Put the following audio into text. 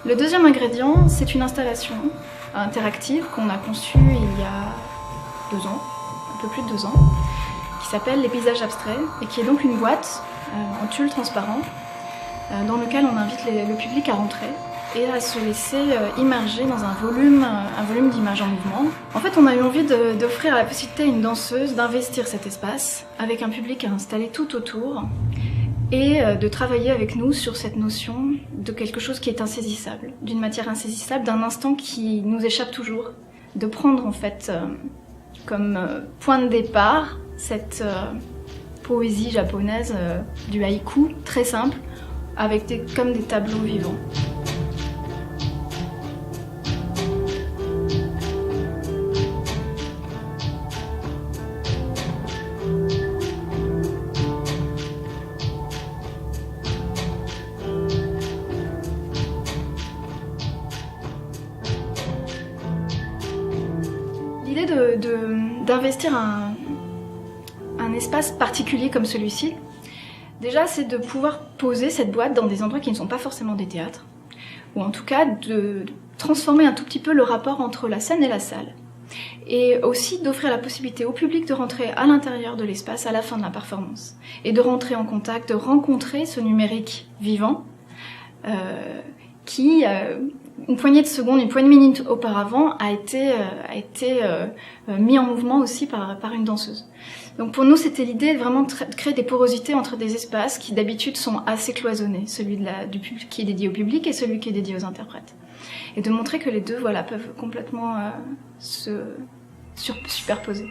Le deuxième ingrédient, c'est une installation interactive qu'on a conçue il y a 2 ans, un peu plus de 2 ans, qui s'appelle les paysages abstraits et qui est donc une boîte en tulle transparent dans lequel on invite le public à rentrer et à se laisser immerger dans un volume d'images en mouvement. En fait, on a eu envie d'offrir la possibilité à une danseuse d'investir cet espace avec un public à installer tout autour et de travailler avec nous sur cette notion de quelque chose qui est insaisissable, d'une matière insaisissable, d'un instant qui nous échappe toujours. De prendre en fait comme point de départ cette poésie japonaise du haïku, très simple, avec comme des tableaux vivants. L'idée d'investir un espace particulier comme celui-ci, déjà c'est de pouvoir poser cette boîte dans des endroits qui ne sont pas forcément des théâtres, ou en tout cas de transformer un tout petit peu le rapport entre la scène et la salle. Et aussi d'offrir la possibilité au public de rentrer à l'intérieur de l'espace à la fin de la performance, et de rentrer en contact, de rencontrer ce numérique vivant qui, une poignée de secondes, une poignée de minutes auparavant, a été mis en mouvement aussi par une danseuse. Donc pour nous, c'était l'idée vraiment de créer des porosités entre des espaces qui d'habitude sont assez cloisonnés, celui du public qui est dédié au public et celui qui est dédié aux interprètes. Et de montrer que les deux peuvent complètement se superposer.